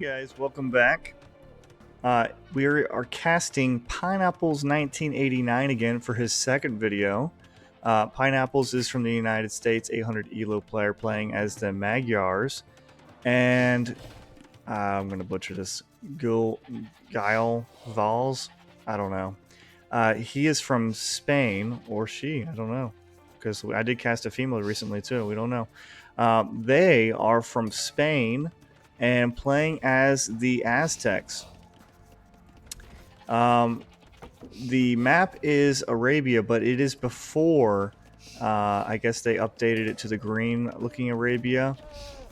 Hey guys, welcome back. We are casting Pineapples 1989 again for his second video. Pineapples is from the United States, 800 ELO player playing as the Magyars. And I'm going to butcher this. Guile Vals? I don't know. He is from Spain, or she, I don't know. Because I did cast a female recently too, we don't know. They are from Spain and playing as the Aztecs. The map is Arabia, but it is before, I guess they updated it to the green looking Arabia.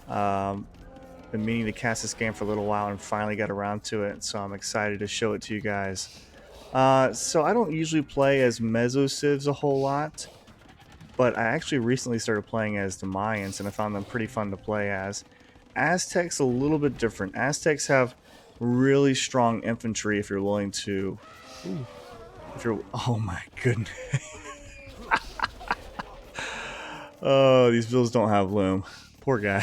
Been meaning to cast this game for a little while and finally got around to it, so I'm excited to show it to you guys. So I don't usually play as Meso Civs a whole lot, but I actually recently started playing as the Mayans and I found them pretty fun to play as. Aztecs a little bit different. Aztecs have really strong infantry if you're willing to. Ooh, oh my goodness. Oh, these bills don't have loom. Poor guy.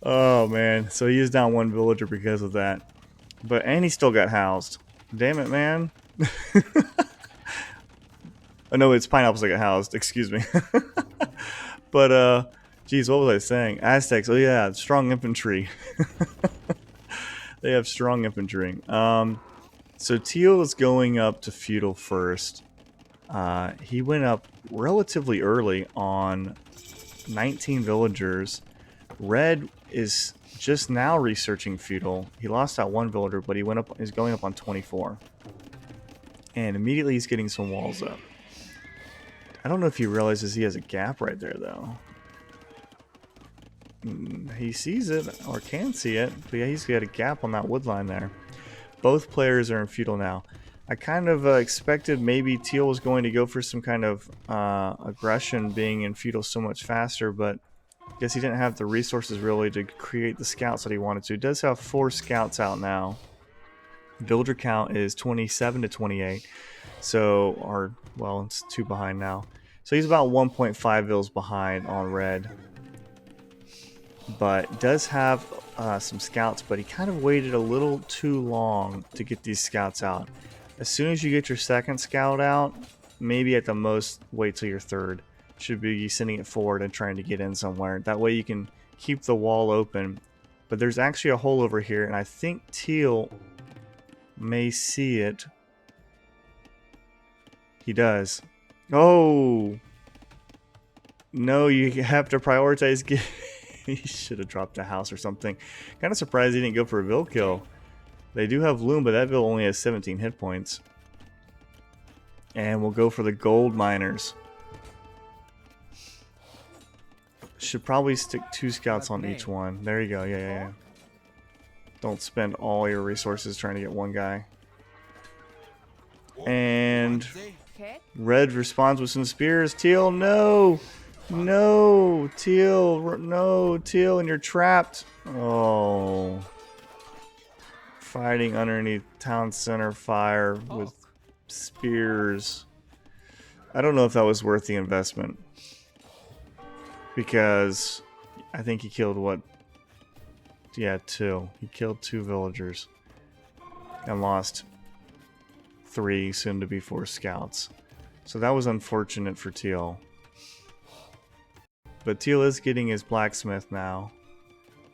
Oh man, so he is down one villager because of that. And he still got housed. Damn it, man. Oh no, it's Pineapples that got housed, excuse me. But geez, what was I saying? Aztecs, oh yeah, strong infantry. They have strong infantry. So Teal is going up to feudal first. He went up relatively early on 19 villagers. Red is just now researching feudal. He lost that one villager, but he's going up on 24. And immediately he's getting some walls up. I don't know if he realizes he has a gap right there though. He sees it, or can see it, but yeah, he's got a gap on that wood line there. Both players are in feudal now. I kind of expected maybe Teal was going to go for some kind of aggression being in feudal so much faster, but I guess he didn't have the resources really to create the scouts that he wanted to. He does have 4 scouts out now. Villager count is 27 to 28, so, well, it's 2 behind now. So he's about 1.5 vills behind on red. But does have some scouts, but he kind of waited a little too long to get these scouts out. As soon as you get your second scout out, maybe at the most wait till your third. Should be sending it forward and trying to get in somewhere. That way you can keep the wall open. But there's actually a hole over here, and I think Teal may see it. He does. Oh! No, you have to prioritize getting... He should have dropped a house or something. Kind of surprised he didn't go for a Vill kill. They do have Loom, but that Vill only has 17 hit points. And we'll go for the gold miners. Should probably stick 2 scouts on each one. There you go. Yeah. Don't spend all your resources trying to get one guy. And red responds with some spears. Teal, no! No, Teal, no, Teal, and you're trapped. Oh. Fighting underneath town center fire with spears. I don't know if that was worth the investment. Because I think he killed what? Yeah, 2. He killed 2 villagers. And lost 3, soon to be 4 scouts. So that was unfortunate for Teal. But Teal is getting his blacksmith now.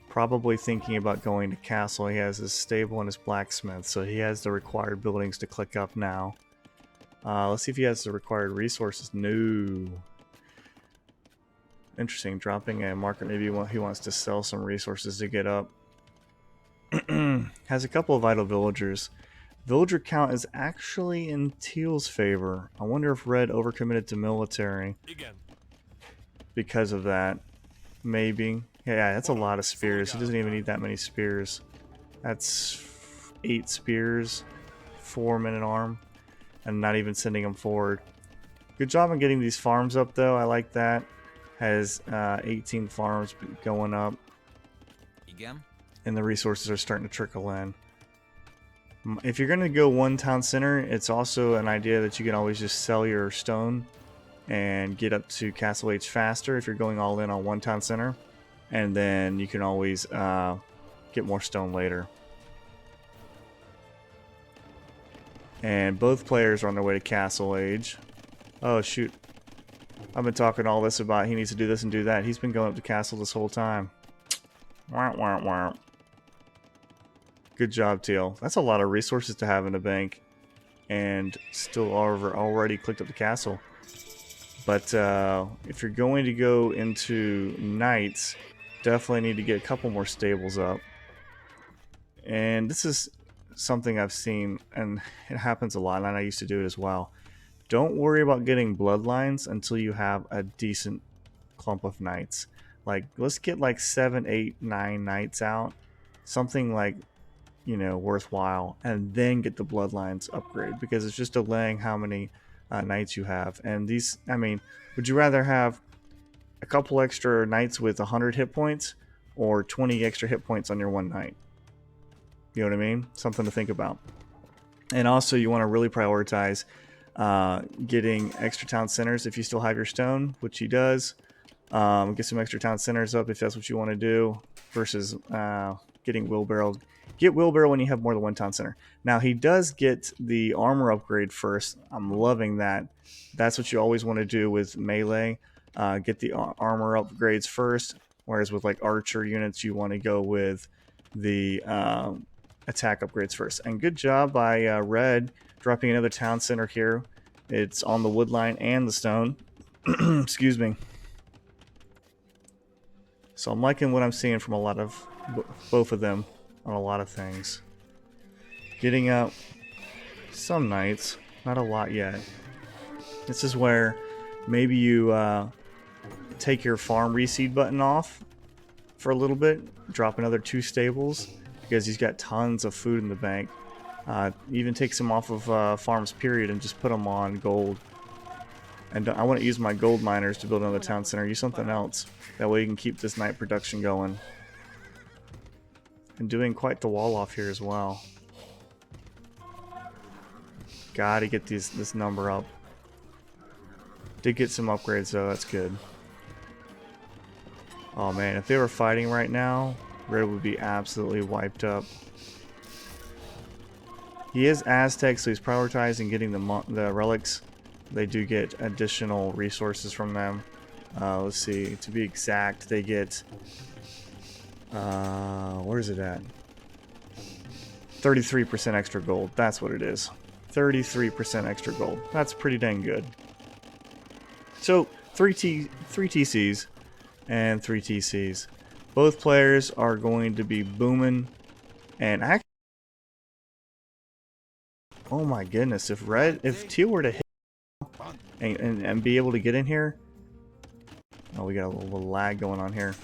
Probably thinking about going to castle. He has his stable and his blacksmith, so he has the required buildings to click up now. Let's see if he has the required resources. No. Interesting, dropping a market. Maybe he wants to sell some resources to get up. Has a couple of vital villagers. Villager count is actually in Teal's favor. I wonder if red overcommitted to military. Because of that. Maybe. Yeah, that's a lot of spears. He doesn't even need that many spears. That's 8 spears, 4 men at arm, and not even sending them forward. Good job on getting these farms up, though. I like that. Has 18 farms going up. And the resources are starting to trickle in. If you're going to go one town center, it's also an idea that you can always just sell your stone and get up to Castle H faster if you're going all in on one town center. and then you can always get more stone later. And both players are on their way to Castle Age. Oh shoot. I've been talking all this about he needs to do this and do that. He's been going up to Castle this whole time. Wah, wah, wah. Good job, Teal. That's a lot of resources to have in the bank. And still already clicked up the castle. But if you're going to go into Knights, definitely need to get a couple more stables up. And this is something I've seen, and it happens a lot, and I used to do it as well. Don't worry about getting bloodlines until you have a decent clump of Knights. Like, let's get like 7, 8, 9 Knights out. Something like, you know, worthwhile, and then get the bloodlines upgrade, because it's just delaying how many Knights you have. And these, I mean, would you rather have a couple extra Knights with 100 hit points or 20 extra hit points on your one Knight? You know what I mean? Something to think about. And also, you want to really prioritize getting extra town centers if you still have your stone, which he does. Get some extra town centers up if that's what you want to do, versus getting wheelbarrow. Get wheelbarrow when you have more than one town center. Now, he does get the armor upgrade first. I'm loving that. That's what you always want to do with melee. Get the armor upgrades first, whereas with like archer units, you want to go with the attack upgrades first. And good job by Red dropping another town center here. It's on the wood line and the stone. Excuse me. So I'm liking what I'm seeing from a lot of both of them on a lot of things. Getting up some Knights, not a lot yet. This is where maybe you take your farm reseed button off for a little bit, drop another 2 stables, because he's got tons of food in the bank. Even take some off of farms period and just put them on gold. And I want to use my gold miners to build another town center. Use something else. That way you can keep this night production going. And doing quite the wall off here as well. Gotta get this number up. Did get some upgrades though, that's good. Oh man, if they were fighting right now, Red would be absolutely wiped up. He is Aztec, so he's prioritizing getting the relics. They do get additional resources from them. Let's see, to be exact, they get... where is it at? 33% extra gold. That's what it is. 33% extra gold. That's pretty dang good. So, 3 TCs and 3 TCs. Both players are going to be booming. And actually... Oh my goodness, if Teal were to hit and be able to get in here... Oh, we got a little lag going on here.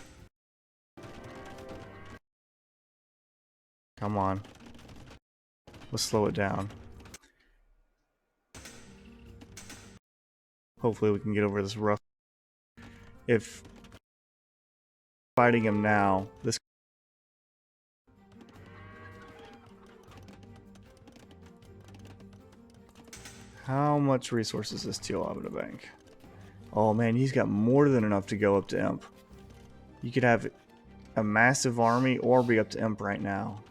Come on. Let's slow it down. Hopefully we can get over this rough. If fighting him now, this... How much resources does Teal have in the bank? Oh man, he's got more than enough to go up to Imp. You could have a massive army or be up to Imp right now.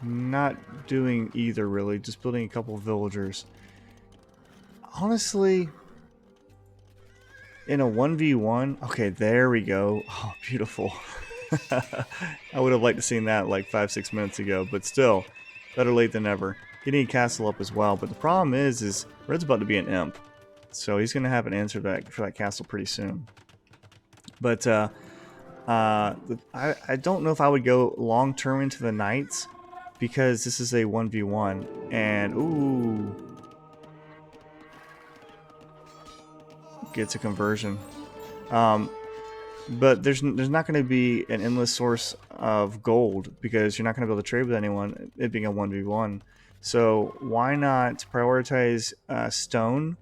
Not doing either really, just building a couple of villagers. Honestly, in a 1v1, okay, there we go. Oh, beautiful. I would have liked to seen that like 5-6 minutes ago, but still, better late than never. Getting a castle up as well, but the problem is Red's about to be an Imp. So he's going to have an answer for that castle pretty soon. But I don't know if I would go long term into the Knights, because this is a 1v1. And, ooh. Gets a conversion. But there's not going to be an endless source of gold, because you're not going to be able to trade with anyone, it being a 1v1. So why not prioritize stone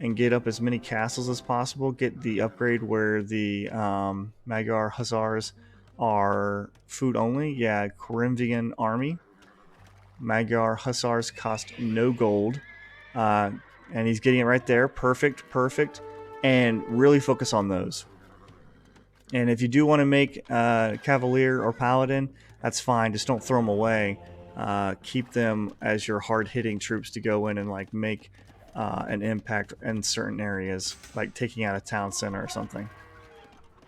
and get up as many castles as possible? Get the upgrade where the Magyar Hussars are food only. Yeah, Corinthian army. Magyar Hussars cost no gold. And he's getting it right there. Perfect, perfect. And really focus on those. And if you do want to make Cavalier or Paladin, that's fine. Just don't throw them away. Keep them as your hard-hitting troops to go in and like make an impact in certain areas, like taking out a town center or something.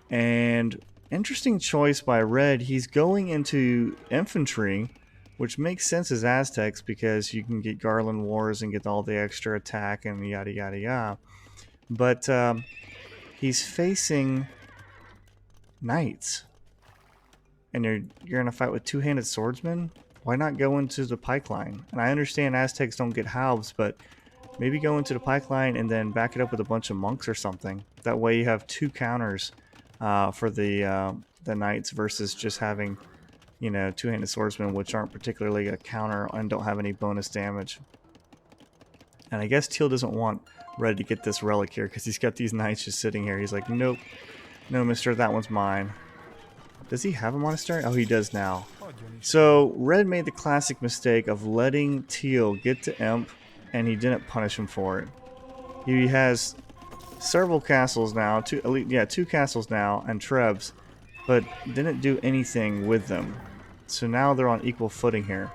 And interesting choice by Red. He's going into infantry, which makes sense as Aztecs because you can get Garland Wars and get all the extra attack and yada yada yada. But he's facing knights, and you're gonna fight with two-handed swordsmen. Why not go into the pike line? And I understand Aztecs don't get halves, but maybe go into the pike line and then back it up with a bunch of monks or something. That way you have two counters for the knights versus just having, you know, two-handed swordsmen, which aren't particularly a counter and don't have any bonus damage. And I guess Teal doesn't want Red to get this relic here because he's got these knights just sitting here. He's like, nope, no, mister, that one's mine. Does he have a monastery? Oh, he does now. So Red made the classic mistake of letting Teal get to Imp, and he didn't punish him for it. He has several castles now, two castles now, and Trebs, but didn't do anything with them. So now they're on equal footing here,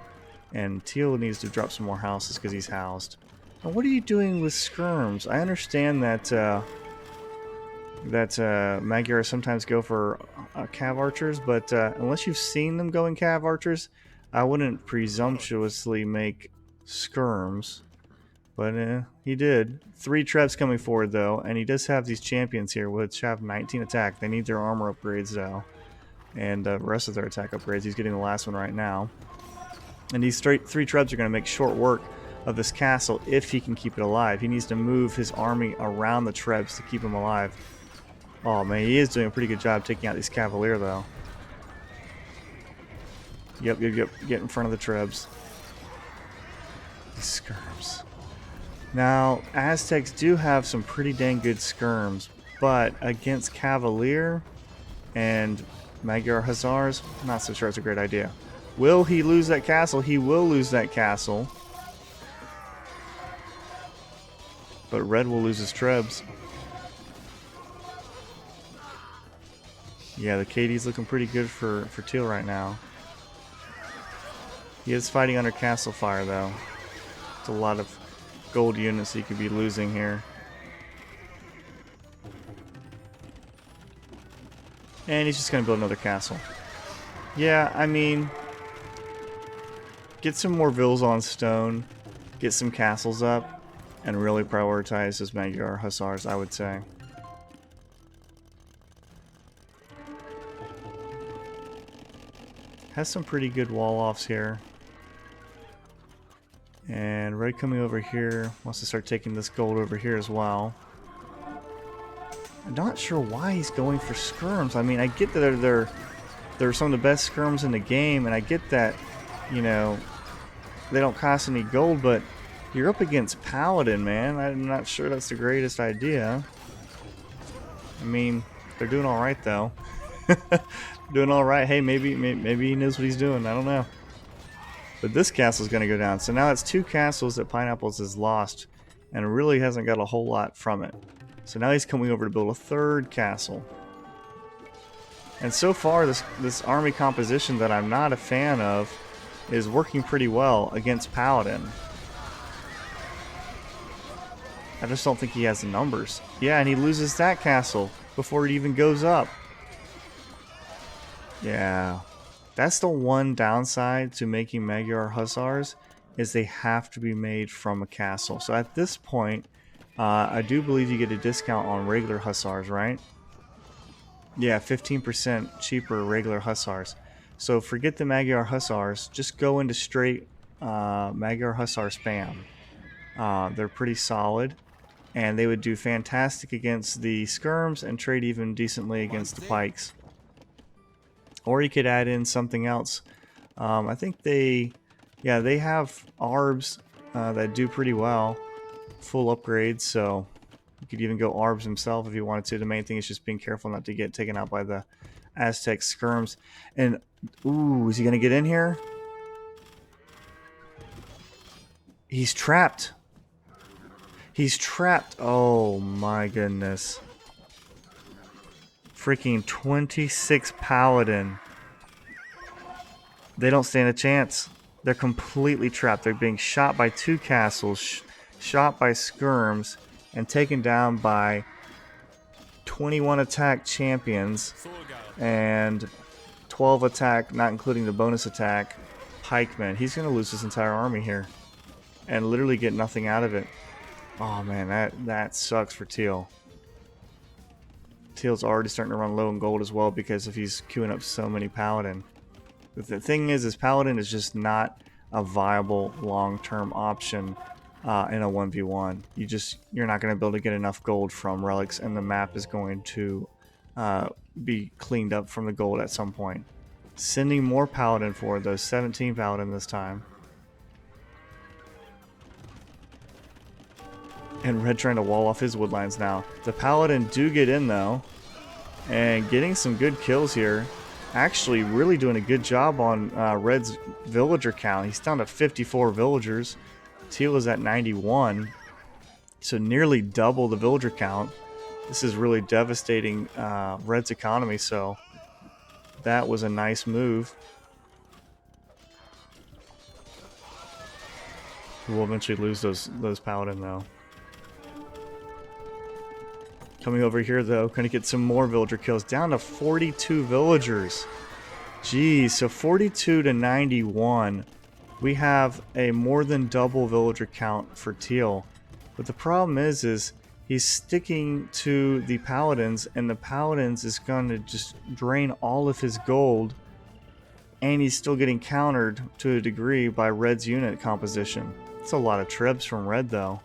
and Teal needs to drop some more houses because he's housed. Now, what are you doing with skirms? I understand that Magyar sometimes go for cav archers, but unless you've seen them going cav archers, I wouldn't presumptuously make skirms. But he did. 3 Trebs coming forward though, and he does have these champions here which have 19 attack. They need their armor upgrades though, and the rest of their attack upgrades. He's getting the last one right now. And these 3 Trebs are going to make short work of this castle if he can keep it alive. He needs to move his army around the Trebs to keep him alive. Oh man, he is doing a pretty good job taking out these Cavalier though. Yep. Get in front of the Trebs. These skirms. Now, Aztecs do have some pretty dang good skirms, but against Cavalier and Magyar Hussars, I'm not so sure it's a great idea. Will he lose that castle? He will lose that castle. But Red will lose his Trebs. Yeah, the KD's looking pretty good for Teal right now. He is fighting under castle fire though. It's a lot of gold units he could be losing here. And he's just going to build another castle. Yeah, I mean, get some more villas on stone, get some castles up, and really prioritize his Magyar Hussars, I would say. Has some pretty good wall-offs here. And Red coming over here wants to start taking this gold over here as well. I'm not sure why he's going for skirms. I mean, I get that they're some of the best skirms in the game, and I get that, you know, they don't cost any gold, but you're up against Paladin, man. I'm not sure that's the greatest idea. I mean, they're doing all right though. Doing all right. Hey, maybe he knows what he's doing. I don't know. But this castle's going to go down. So now it's 2 castles that Pineapples has lost and really hasn't got a whole lot from it. So now he's coming over to build a 3rd castle. And so far, this army composition that I'm not a fan of is working pretty well against Paladin. I just don't think he has the numbers. Yeah, and he loses that castle before it even goes up. Yeah. That's the one downside to making Magyar Hussars, is they have to be made from a castle. So at this point, I do believe you get a discount on regular Hussars, right? Yeah, 15% cheaper regular Hussars. So forget the Magyar Hussars, just go into straight Magyar Hussar spam. They're pretty solid, and they would do fantastic against the skirms and trade even decently against the pikes. Or you could add in something else. I think they have ARBs that do pretty well, full upgrades, so you could even go ARBs himself if you wanted to. The main thing is just being careful not to get taken out by the Aztec skirms. And, ooh, is he going to get in here? He's trapped. He's trapped. Oh my goodness. Freaking 26 Paladin. They don't stand a chance. They're completely trapped. They're being shot by 2 castles, shot by skirms, and taken down by 21 attack champions and 12 attack, not including the bonus attack, pikemen. He's going to lose his entire army here and literally get nothing out of it. Oh man, that sucks for Teal. Teal's already starting to run low in gold as well because if he's queuing up so many Paladin. But the thing is Paladin is just not a viable long-term option in a 1v1. You're not going to be able to get enough gold from relics, and the map is going to be cleaned up from the gold at some point. Sending more Paladin forward, those 17 Paladin this time. And Red trying to wall off his woodlines now. The Paladin do get in though, and getting some good kills here. Actually really doing a good job on Red's villager count. He's down to 54 villagers. Teal is at 91, so nearly double the villager count. This is really devastating Red's economy, so that was a nice move. We'll eventually lose those Paladin though. Coming over here though, gonna get some more villager kills. Down to 42 villagers. Geez, so 42 to 91. We have a more than double villager count for Teal. But the problem is he's sticking to the Paladins, and the Paladins is gonna just drain all of his gold. And he's still getting countered to a degree by Red's unit composition. It's a lot of trebs from Red though.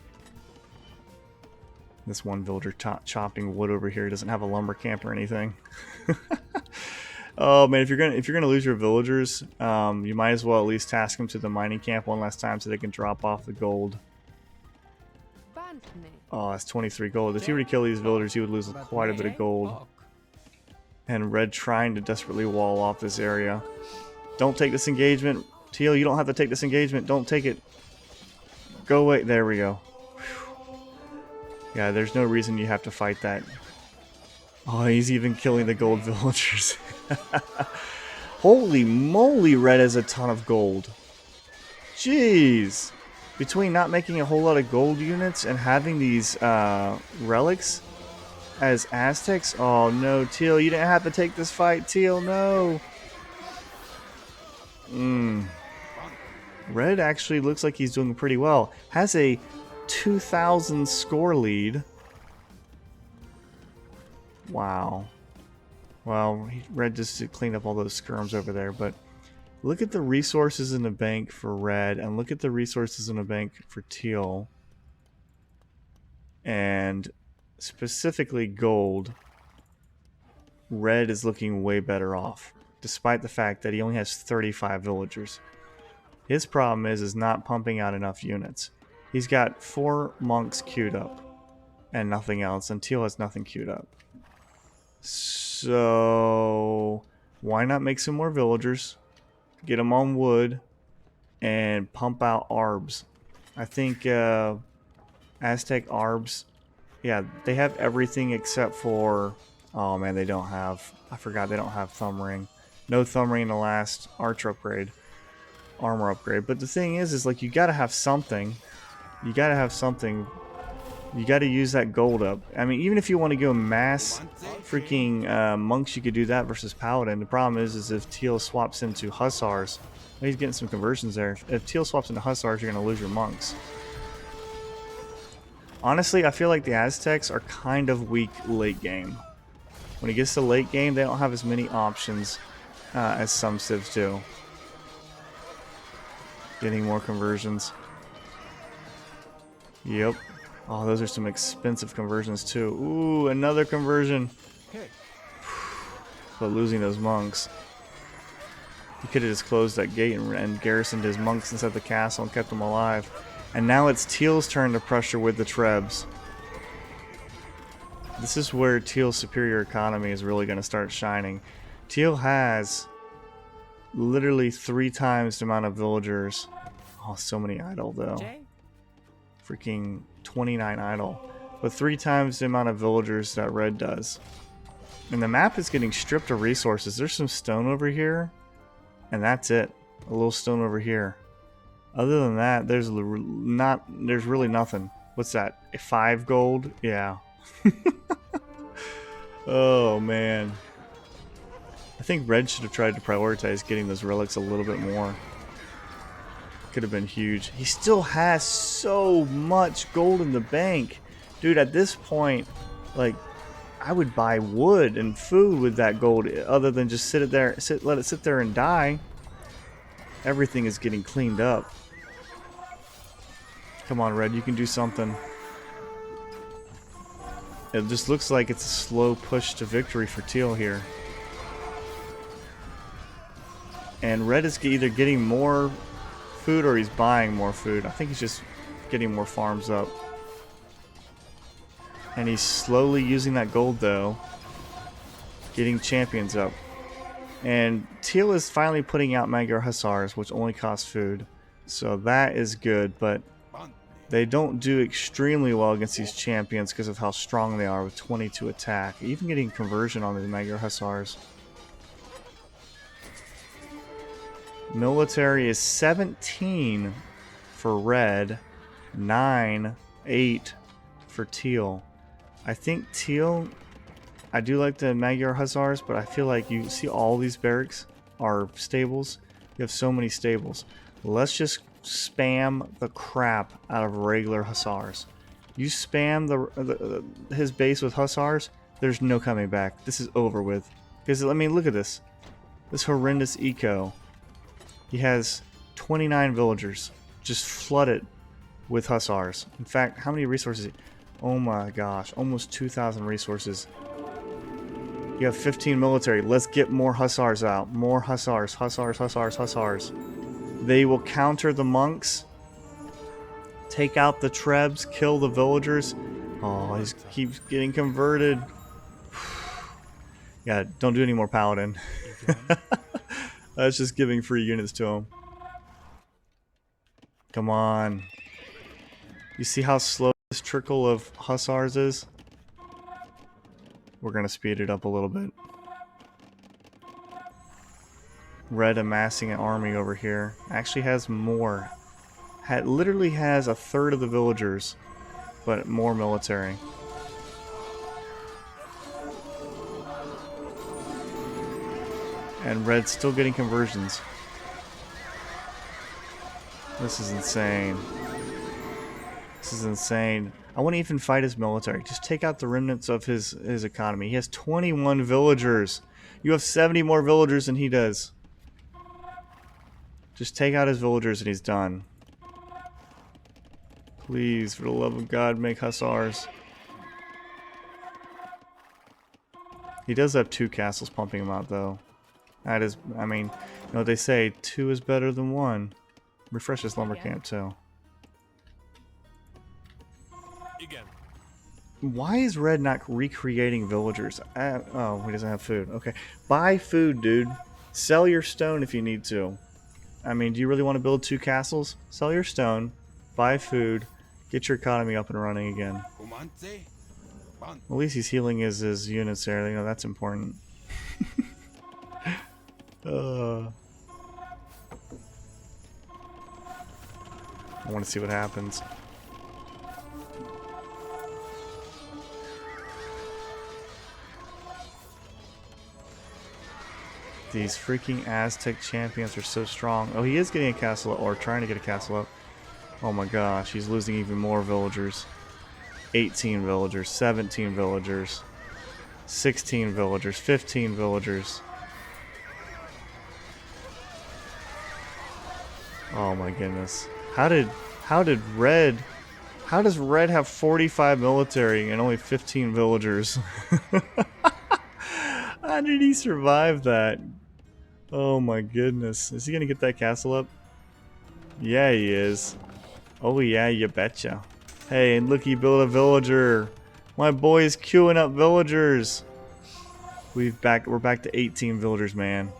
This one villager chopping wood over here doesn't have a lumber camp or anything. Oh man, if you're gonna lose your villagers, you might as well at least task them to the mining camp one last time so they can drop off the gold. Oh, that's 23 gold. If he were to kill these villagers, he would lose quite a bit of gold. And Red trying to desperately wall off this area. Don't take this engagement, Teal. You don't have to take this engagement. Don't take it. Go away. There we go. Yeah, there's no reason you have to fight that. Oh, he's even killing the gold villagers. Holy moly, Red has a ton of gold. Jeez. Between not making a whole lot of gold units and having these relics as Aztecs. Oh no, Teal, you didn't have to take this fight. Teal, no. Red actually looks like he's doing pretty well. Has a 2,000 score lead. Wow. Well, Red just cleaned up all those skirms over there, but look at the resources in the bank for Red, and look at the resources in the bank for Teal. And specifically gold, Red is looking way better off, despite the fact that he only has 35 villagers. His problem is not pumping out enough units. He's got 4 monks queued up and nothing else, and Teal has nothing queued up. So why not make some more villagers, get them on wood, and pump out arbs? I think Aztec arbs, yeah, they have everything except for, oh man, they don't have, I forgot they don't have thumb ring. No thumb ring in the last archer upgrade, armor upgrade. But the thing is like you gotta have something. You gotta have something. You gotta use that gold up. I mean, even if you want to go mass freaking monks, you could do that versus Paladin. The problem is if Teal swaps into Hussars, he's getting some conversions there. If Teal swaps into Hussars, you're gonna lose your monks. Honestly, I feel like the Aztecs are kind of weak late game. When it gets to late game, they don't have as many options as some civs do. Getting more conversions. Yep. Oh, those are some expensive conversions too. Ooh, another conversion. But losing those monks. He could have just closed that gate and garrisoned his monks inside the castle and kept them alive. And now it's Teal's turn to pressure with the trebs. This is where Teal's superior economy is really going to start shining. Teal has literally 3 times the amount of villagers. Oh, so many idle though. Freaking 29 idle. But 3 times the amount of villagers that Red does. And the map is getting stripped of resources. There's some stone over here, and that's it. A little stone over here. Other than that, there's really nothing. What's that? 5 gold? Yeah. Oh man. I think Red should have tried to prioritize getting those relics a little bit more. Could have been huge. He still has so much gold in the bank. Dude, at this point, like, I would buy wood and food with that gold other than just let it sit there and die. Everything is getting cleaned up. Come on, Red, you can do something. It just looks like it's a slow push to victory for Teal here. And Red is either getting more food or he's buying more food. I think he's just getting more farms up. And he's slowly using that gold though, getting champions up. And Teal is finally putting out Magyar Hussars, which only cost food. So that is good, but they don't do extremely well against these champions because of how strong they are with 22 attack. Even getting conversion on the Magyar Hussars. Military is 17 for Red, 8 for Teal. I think Teal, I do like the Magyar Hussars, but I feel like you see all these barracks are stables. You have so many stables. Let's just spam the crap out of regular Hussars. You spam his base with Hussars, there's no coming back. This is over with. Because, I mean, look at this. This horrendous eco. He has 29 villagers. Just flood it with Hussars. In fact, how many resources? Oh my gosh, almost 2,000 resources. You have 15 military. Let's get more Hussars out. More Hussars. Hussars, Hussars, Hussars. They will counter the monks. Take out the trebs. Kill the villagers. Oh, he keeps getting converted. Yeah, don't do any more paladin. That's just giving free units to him. Come on. You see how slow this trickle of Hussars is? We're going to speed it up a little bit. Red amassing an army over here. Actually has more. Literally has 1/3 of the villagers, but more military. And Red's still getting conversions. This is insane. This is insane. I wouldn't even fight his military. Just take out the remnants of his economy. He has 21 villagers. You have 70 more villagers than he does. Just take out his villagers and he's done. Please, for the love of God, make Hussars. He does have 2 castles pumping him out, though. That is, I mean, you know what they say, 2 is better than 1. Refresh this lumber camp, too. Why is Red not recreating villagers? Oh, he doesn't have food. Okay. Buy food, dude. Sell your stone if you need to. I mean, do you really want to build 2 castles? Sell your stone, buy food, get your economy up and running again. At least he's healing his units there. You know, that's important. I want to see what happens. These freaking Aztec champions are so strong. Oh, he is getting a castle up, or trying to get a castle up. Oh my gosh, he's losing even more villagers. 18 villagers, 17 villagers, 16 villagers, 15 villagers. Oh my goodness. How does Red have 45 military and only 15 villagers? How did he survive that? Oh my goodness. Is he gonna get that castle up? Yeah, he is. Oh yeah, you betcha. Hey, and look, he built a villager. My boy is queuing up villagers. We're back to 18 villagers, man.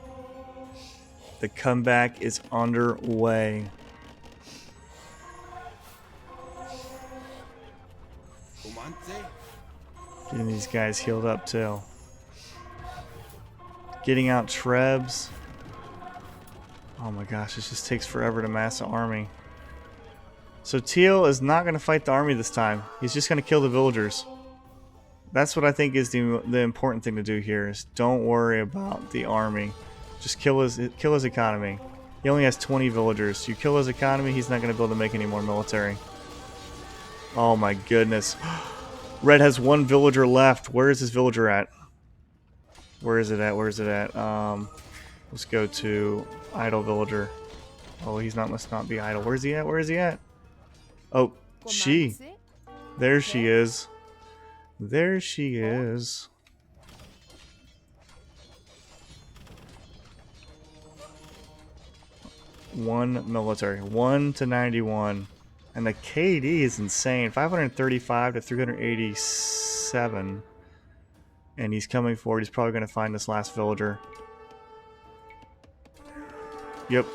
The comeback is underway. Getting these guys healed up too. Getting out Trebs. Oh my gosh, it just takes forever to mass an army. So Teal is not going to fight the army this time. He's just going to kill the villagers. That's what I think is the important thing to do here, is don't worry about the army. Just kill his economy. He only has 20 villagers. You kill his economy, he's not going to be able to make any more military. Oh my goodness. Red has one villager left. Where is this villager at? Where is it at? Where is it at? Let's go to idle villager. Oh, he's not, must not be idle. Where's he at? Where is he at? Oh, she. There she is. There she is. One military. 1 to 91. And the KD is insane. 535 to 387. And he's coming forward. He's probably going to find this last villager. Yep.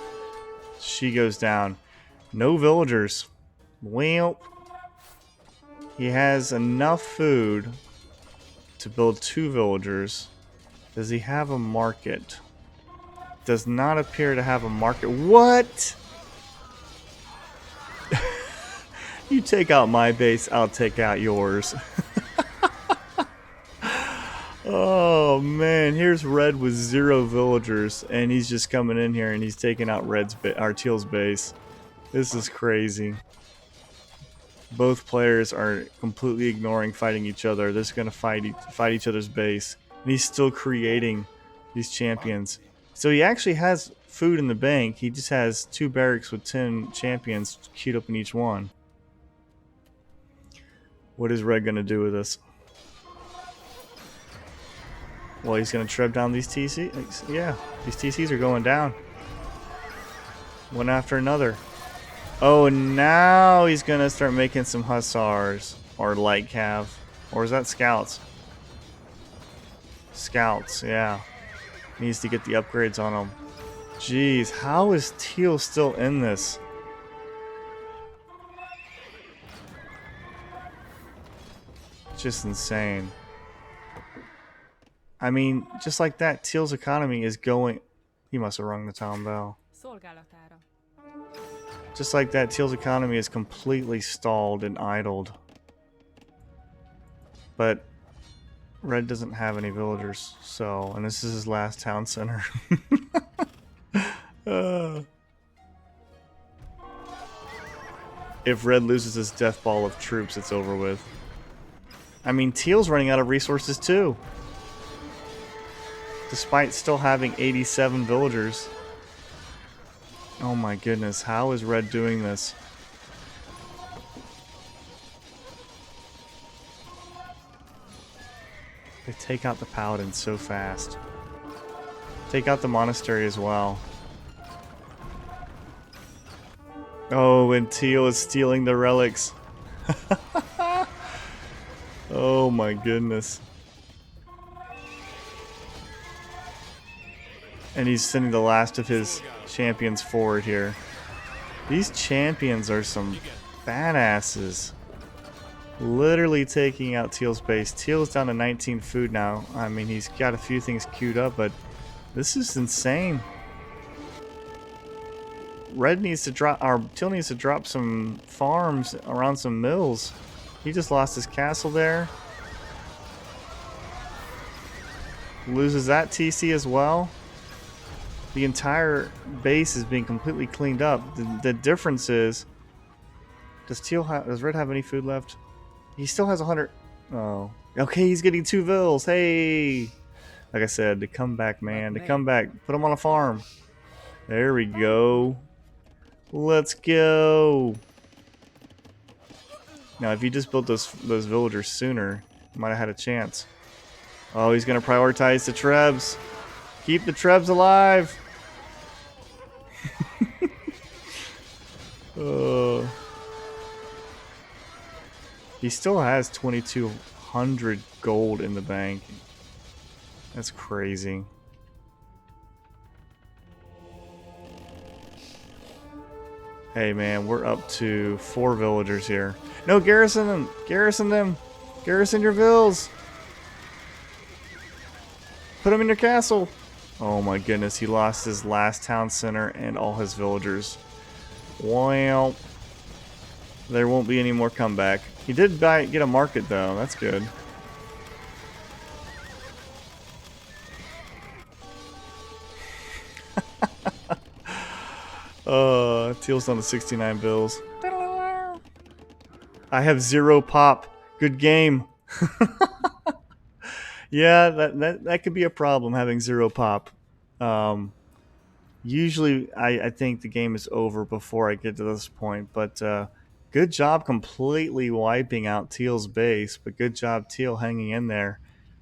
She goes down. No villagers. Well, he has enough food to build 2 villagers. Does he have a market? Does not appear to have a market. What? You take out my base, I'll take out yours. Oh man, here's Red with 0 villagers, and he's just coming in here and he's taking out Teal's base. This is crazy. Both players are completely ignoring fighting each other. They're just gonna fight each other's base, and he's still creating these champions. So he actually has food in the bank. He just has 2 barracks with 10 champions queued up in each one. What is Red gonna do with this? Well, he's going to tread down these TCs. Yeah, these TCs are going down. One after another. Oh, and now he's going to start making some hussars. Or light cav. Or is that scouts? Scouts, yeah. Needs to get the upgrades on them. Jeez, how is Teal still in this? Just insane. I mean, just like that, Teal's economy is going... He must have rung the town bell. Just like that, Teal's economy is completely stalled and idled. But Red doesn't have any villagers, so... And this is his last town center. If Red loses his death ball of troops, it's over with. I mean, Teal's running out of resources too. Despite still having 87 villagers. Oh my goodness, how is Red doing this? They take out the paladin so fast. Take out the monastery as well. Oh, and Teal is stealing the relics. Oh my goodness. And he's sending the last of his champions forward here. These champions are some badasses. Literally taking out Teal's base. Teal's down to 19 food now. I mean, he's got a few things queued up, but this is insane. Red needs to drop, or Teal needs to drop some farms around some mills. He just lost his castle there. Loses that TC as well. The entire base is being completely cleaned up. The difference is, does Red have any food left? He still has 100. Oh, okay. He's getting 2 vills. Hey, like I said, the comeback, man. The comeback. Put him on a farm. There we go. Let's go. Now, if you just built those villagers sooner, you might have had a chance. Oh, he's gonna prioritize the Trebs. Keep the Trebs alive. He still has 2,200 gold in the bank. That's crazy. Hey man, we're up to 4 villagers here. No, garrison them! Garrison them! Garrison your vills! Put them in your castle! Oh my goodness, he lost his last town center and all his villagers. Well, there won't be any more comeback. He did get a market though, that's good. Teal's on the 69 bills. I have 0 pop. Good game. Yeah, that could be a problem, having 0 pop. Usually, I think the game is over before I get to this point, but good job completely wiping out Teal's base, but good job Teal hanging in there,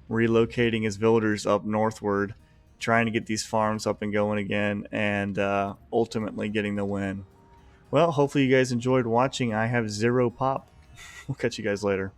relocating his villagers up northward, trying to get these farms up and going again, and ultimately getting the win. Well, hopefully you guys enjoyed watching. I have 0 pop. We'll catch you guys later.